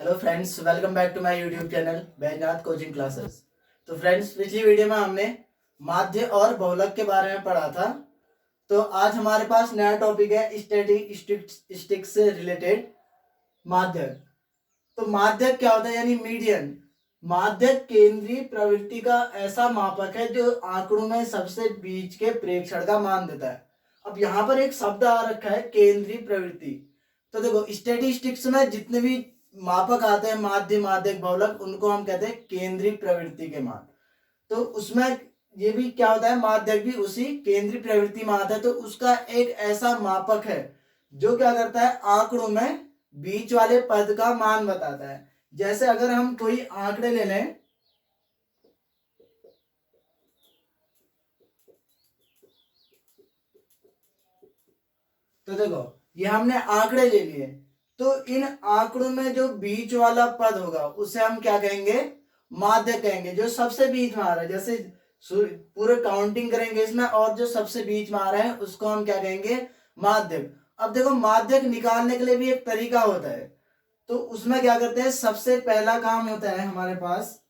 Hello friends, welcome back to my YouTube channel Baijnath coaching classes. तो friends, पिछली video में हमने माध्य और बहुलक के बारे में पढ़ा था। तो आज हमारे पास नया टॉपिक है स्टैटिस्टिक्स से रिलेटेड माध्य। तो माध्य क्या होता है, यानी मीडियन। माध्य केंद्रीय प्रवृत्ति का ऐसा मापक है जो आंकड़ों में सबसे बीच के प्रेक्षण का मान देता है। अब यहाँ पर एक शब्द आ रखा है, केंद्रीय प्रवृत्ति। तो देखो, स्टैटिस्टिक्स में जितने भी मापक आते हैं, माध्य, माध्यक, बहुलक, उनको हम कहते हैं केंद्रीय प्रवृत्ति के मान। तो उसमें ये भी क्या होता है, माध्यक भी उसी केंद्रीय प्रवृत्ति में आता है। तो उसका एक ऐसा मापक है जो क्या करता है, आंकड़ों में बीच वाले पद का मान बताता है। जैसे अगर हम कोई आंकड़े ले लें, तो देखो ये हमने आंकड़े ले लिए, तो इन आंकड़ों में जो बीच वाला पद होगा उसे हम क्या कहेंगे, माध्य कहेंगे। जो सबसे बीच में आ रहा है, जैसे पूरे काउंटिंग करेंगे इसमें, और जो सबसे बीच में आ रहा है उसको हम क्या कहेंगे, माध्यक। अब देखो, माध्यक निकालने के लिए भी एक तरीका होता है। तो उसमें क्या करते हैं, सबसे पहला काम होता है हमारे पास,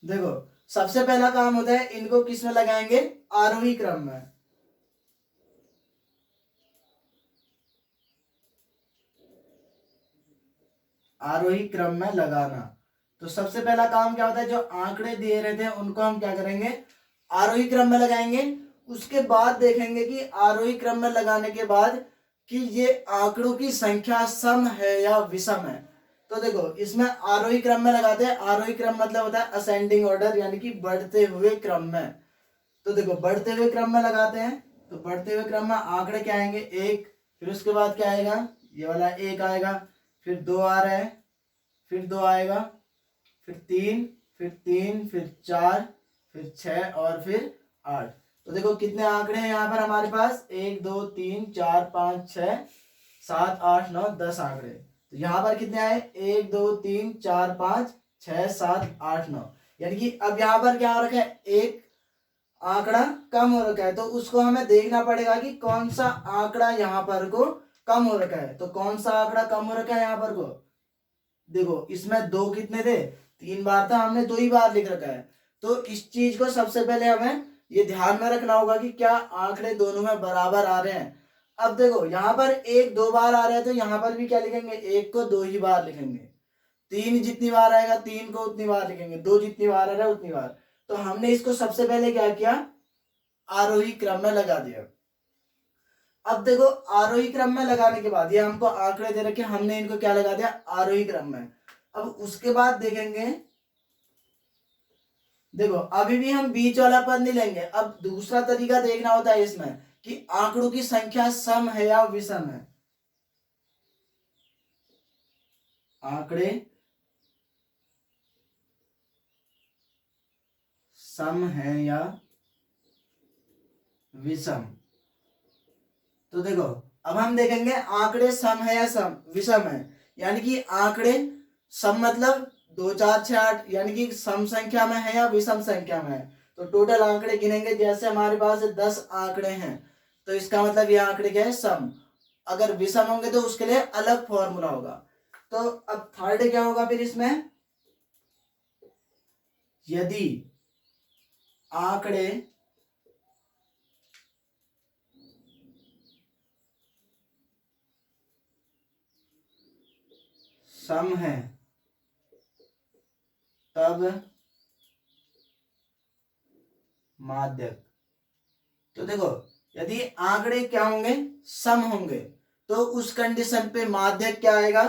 देखो सबसे पहला काम होता है, इनको किस में लगाएंगे, आरोही क्रम में। आरोही क्रम में लगाना। तो सबसे पहला काम क्या होता है, जो आंकड़े दिए रहते हैं उनको हम क्या करेंगे, आरोही क्रम में लगाएंगे। उसके बाद देखेंगे कि आरोही क्रम में लगाने के बाद कि ये आंकड़ों की संख्या सम है या विषम है। तो देखो, इसमें आरोही क्रम में लगाते हैं। आरोही क्रम मतलब होता है असेंडिंग ऑर्डर, यानी कि बढ़ते हुए क्रम में। तो देखो, बढ़ते हुए क्रम में लगाते हैं, तो बढ़ते हुए क्रम में आंकड़े क्या आएंगे, एक, फिर उसके बाद क्या आएगा, ये वाला एक आएगा, फिर दो आ रहा है, फिर दो आएगा, फिर तीन, फिर चार, फिर छह और फिर आठ। तो देखो कितने आंकड़े हैं यहाँ पर हमारे पास, एक, दो, तीन, चार, पाँच, छह, सात, आठ, नौ, 10 आंकड़े। तो यहाँ पर कितने आए, एक, दो, तीन, चार, पाँच, छह, सात, आठ, नौ। यानी कि अब यहाँ पर क्या हो रखा है, एक आंकड़ा कम हो रखा है। तो उसको हमें देखना पड़ेगा कि कौन सा आंकड़ा यहाँ पर को कम हो रखा है। तो कौन सा आंकड़ा कम हो रखा है यहाँ पर को, देखो इसमें दो कितने थे, 3 बार था, हमने 2 ही बार लिख रखा है। तो इस चीज को सबसे पहले हमें ये ध्यान में रखना होगा कि क्या आंकड़े दोनों में बराबर आ रहे हैं। अब देखो, यहाँ पर एक 2 बार आ रहा है, तो यहाँ पर भी क्या लिखेंगे, एक को 2 ही बार लिखेंगे। तीन जितनी बार आएगा, तीन को उतनी बार लिखेंगे। दो जितनी बार आ रहा है उतनी बार। तो हमने इसको सबसे पहले क्या किया, आरोही क्रम में लगा दिया। अब देखो, आरोही क्रम में लगाने के बाद ये हमको आंकड़े दे रखे, हमने इनको क्या लगा दिया, आरोही क्रम में। अब उसके बाद देखेंगे, देखो अभी भी हम बीच वाला पद नहीं लेंगे। अब दूसरा तरीका देखना होता है इसमें कि आंकड़ों की संख्या सम है या विषम है। आंकड़े सम है या विषम। तो देखो, अब हम देखेंगे आंकड़े सम है या सम विषम है। यानी कि आंकड़े सम मतलब 2, 4, 6, 8, यानी कि सम संख्या में है या विषम संख्या में है। तो टोटल आंकड़े गिनेंगे, जैसे हमारे पास 10 आंकड़े हैं, तो इसका मतलब ये आंकड़े क्या है, सम। अगर विषम होंगे तो उसके लिए अलग फॉर्मूला होगा। तो अब थर्ड क्या होगा फिर इसमें, यदि आंकड़े सम है तब माध्यक। तो देखो, यदि आंकड़े क्या होंगे, सम होंगे, तो उस कंडीशन पे माध्यक क्या आएगा,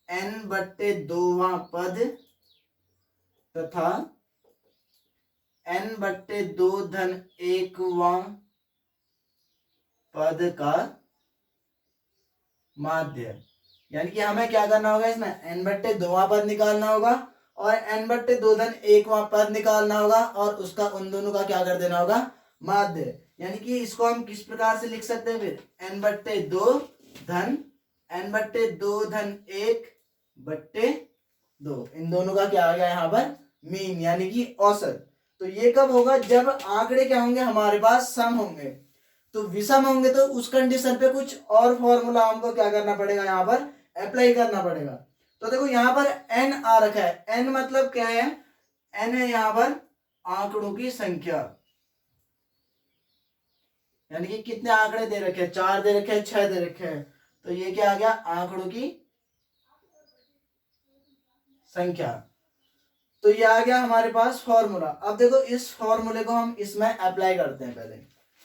n/2वां पद तथा n/2-1वां पद का माध्य। यानी कि हमें क्या करना होगा, इसमें n/2वां पद निकालना होगा और n/2-1वां पद निकालना होगा, और उसका उन दोनों का क्या कर देना होगा, माध्य। यानी कि इसको हम किस प्रकार से लिख सकते हैं फिर, n/2-1/2, इन दोनों का क्या आ गया यहाँ पर, मीन, यानी कि औसत। तो ये कब होगा, जब आंकड़े क्या होंगे, हमारे पास सम होंगे। तो विषम होंगे तो उस कंडीशन पे कुछ और फॉर्मूला हमको क्या करना पड़ेगा, यहाँ पर अप्लाई करना पड़ेगा। तो देखो यहाँ पर एन आ रखा है, एन मतलब क्या है, एन है यहाँ पर आंकड़ों की संख्या, यानी कि कितने आंकड़े दे रखे हैं, 4 दे रखे हैं, 6 दे रखे हैं, तो ये क्या आ गया, आंकड़ों की संख्या। तो ये आ गया हमारे पास फॉर्मूला। अब देखो इस फॉर्मूले को हम इसमें अप्लाई करते हैं पहले।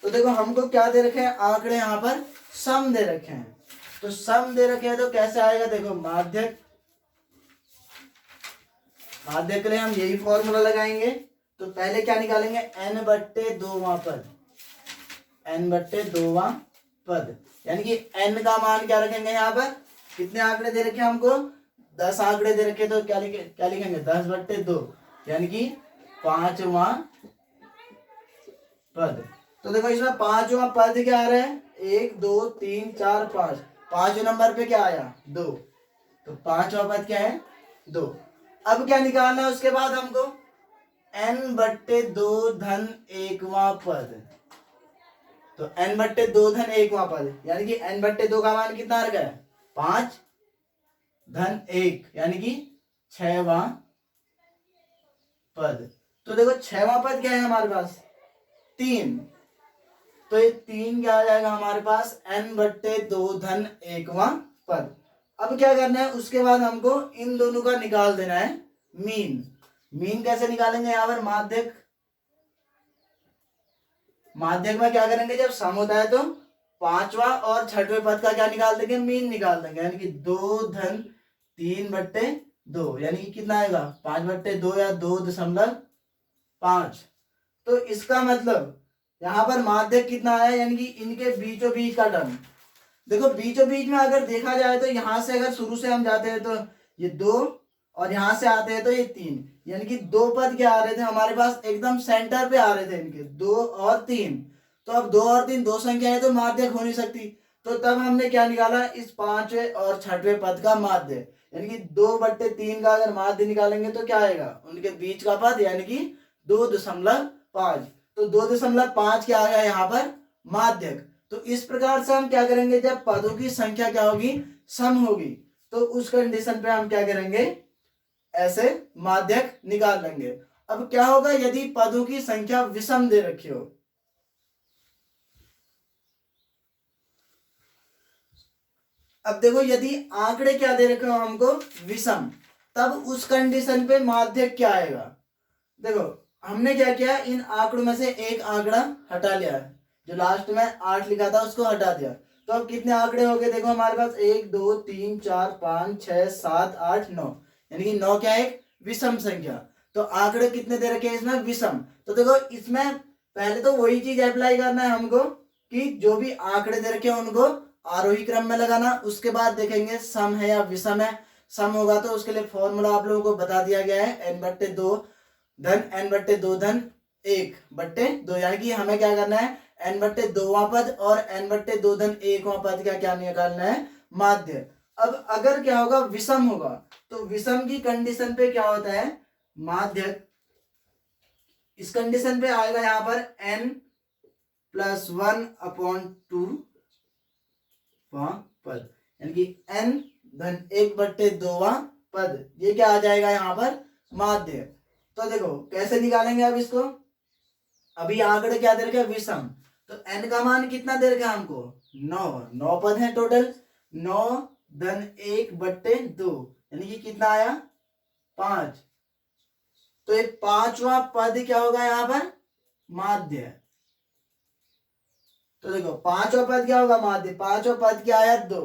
तो देखो हमको क्या दे रखे हैं, आंकड़े यहाँ पर सम दे रखे हैं, तो सम दे रखे हैं तो कैसे आएगा, देखो माध्यक, माध्यक के लिए हम यही फॉर्मूला लगाएंगे। तो पहले क्या निकालेंगे, n बट्टे 2वां पद, n बट्टे 2वां पद, यानी कि n का मान क्या रखेंगे, यहाँ पर कितने आंकड़े दे रखे हैं हमको, 10 आंकड़े दे रखे, तो क्या लिखेंगे 10 बट्टे 2, यानी कि 5वां पद। तो देखो इसमें 5वां पद क्या आ रहा है, 1 2 3 4 5, 5वें नंबर पे क्या आया 2, तो 5वां पद क्या है 2। अब क्या निकालना है उसके बाद हमको, n बट्टे 2 धन 1वां पद, तो n बट्टे 2 धन 1वां पद, यानी कि n बट्टे 2 का मान कितना आ रहा है 5 धन 1, यानी कि 6वां पद। तो देखो 6वां पद क्या है हमारे पास 3, तो ये 3 क्या आ जाएगा हमारे पास, n बट्टे 2 धन 1वां पद। अब क्या करना है उसके बाद हमको इन दोनों का निकाल देना है मीन। मीन कैसे निकालेंगे, यहाँ पर माध्यक, माध्यक में क्या करेंगे, जब सम होता है तो 5वां और 6वें पद का क्या निकाल देंगे, मीन निकाल देंगे, यानी कि 2 धन 3 बट्टे 2, यानी कि कितना आएगा 5 बट्टे 2 या 2.5। तो इसका मतलब यहाँ पर माध्यक कितना आया, यानी कि इनके बीचों बीच का टर्म। देखो बीचों बीच में अगर देखा जाए तो यहां से अगर शुरू से हम जाते हैं तो ये 2, और यहां से आते हैं तो ये 3, यानी कि 2 पद क्या आ रहे थे हमारे पास, एकदम सेंटर पे आ रहे थे इनके 2 और 3। तो अब 2 और 3 दो संख्या है तो माध्यक हो नहीं सकती, तो तब हमने क्या निकाला, इस 5वें और 6वें पद का माध्य, यानी कि 2 बट्टे 3 का अगर माध्य निकालेंगे तो क्या आएगा, उनके बीच का पद, यानी कि 2.5। तो 2.5 क्या आ गया यहाँ पर माध्यक। तो इस प्रकार से हम क्या करेंगे, जब पदों की संख्या क्या होगी, सम होगी, तो उस कंडीशन पे हम क्या करेंगे, ऐसे माध्यक निकाल लेंगे। अब क्या होगा यदि पदों की संख्या विषम दे रखी हो, अब देखो यदि आंकड़े क्या दे रखे हो हमको विषम, तब उस कंडीशन पे माध्यक क्या आएगा। देखो हमने क्या किया, इन आंकड़ों में से एक आंकड़ा हटा लिया है, जो लास्ट में 8 लिखा था उसको हटा दिया, तो अब कितने आंकड़े हो गए, देखो हमारे पास 1 2 3 4 5 6 7 8 9, यानी कि 9 क्या है, एक विषम संख्या। तो आंकड़े कितने दे रखे हैं इसमें, विषम। तो देखो इसमें पहले तो वही चीज अप्लाई करना है हमको कि जो भी आंकड़े दे रखे हैं उनको आरोही क्रम में लगाना, उसके बाद देखेंगे सम है या विषम है। सम होगा तो उसके लिए फॉर्मूला आप लोगों को बता दिया गया है, n बट्टे 2 धन n बट्टे 2 धन 1 बट्टे 2, यानी कि हमें क्या करना है, n बट्टे 2वां पद और n बट्टे 2 धन 1वां पद का क्या निकालना है, माध्य। अब अगर क्या होगा, विषम होगा, तो विषम की कंडीशन पे क्या होता है, माध्य इस कंडीशन पे आएगा यहाँ पर n प्लस 1/2 पद, यानी कि n धन 1 बट्टे 2वां पद, ये क्या आ जाएगा यहाँ पर माध्य। तो देखो कैसे निकालेंगे अब इसको, अभी आंकड़े क्या दे रखे, विषम, तो n का मान कितना दे रखा है हमको, 9 पद है टोटल, 9 धन 1 बट्टे 2, यानी कि कितना आया 5। तो ये 5वां पद क्या होगा यहाँ पर माध्य। तो देखो 5वां पद क्या होगा माध्य, 5वां पद क्या आया 2,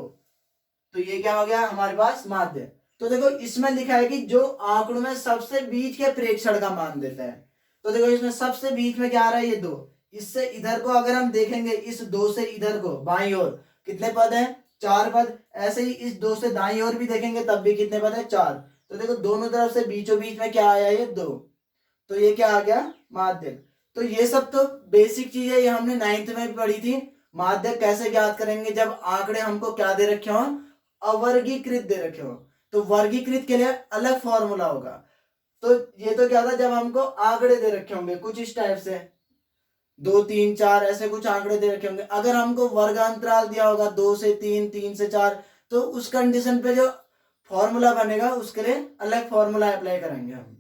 तो ये क्या हो गया हमारे पास माध्य। तो देखो इसमें लिखा है कि जो आंकड़ों में सबसे बीच के प्रेक्षण का मान देता है, तो देखो इसमें सबसे बीच में क्या आ रहा है, ये 2, इससे इधर को अगर हम देखेंगे, इस 2 से इधर को बाईं ओर कितने पद हैं, 4 पद। ऐसे ही इस 2 से दाईं ओर भी देखेंगे तब भी कितने पद हैं, 4। तो देखो दोनों तरफ से बीचों बीच में क्या आया, ये 2, तो ये क्या आ गया माध्यक। तो ये सब तो बेसिक चीज है, ये हमने 9th में भी पढ़ी थी। माध्यक कैसे ज्ञात करेंगे, जब आंकड़े हमको क्या दे रखे हो, अवर्गीकृत दे रखे हो, तो वर्गीकृत के लिए अलग फॉर्मूला होगा। तो ये तो क्या था, जब हमको आंकड़े दे रखे होंगे कुछ इस टाइप से, 2 3 4 ऐसे कुछ आंकड़े दे रखे होंगे। अगर हमको वर्गांतराल दिया होगा 2 से 3, 3 से 4, तो उस कंडीशन पे जो फॉर्मूला बनेगा उसके लिए अलग फॉर्मूला अप्लाई करेंगे हम।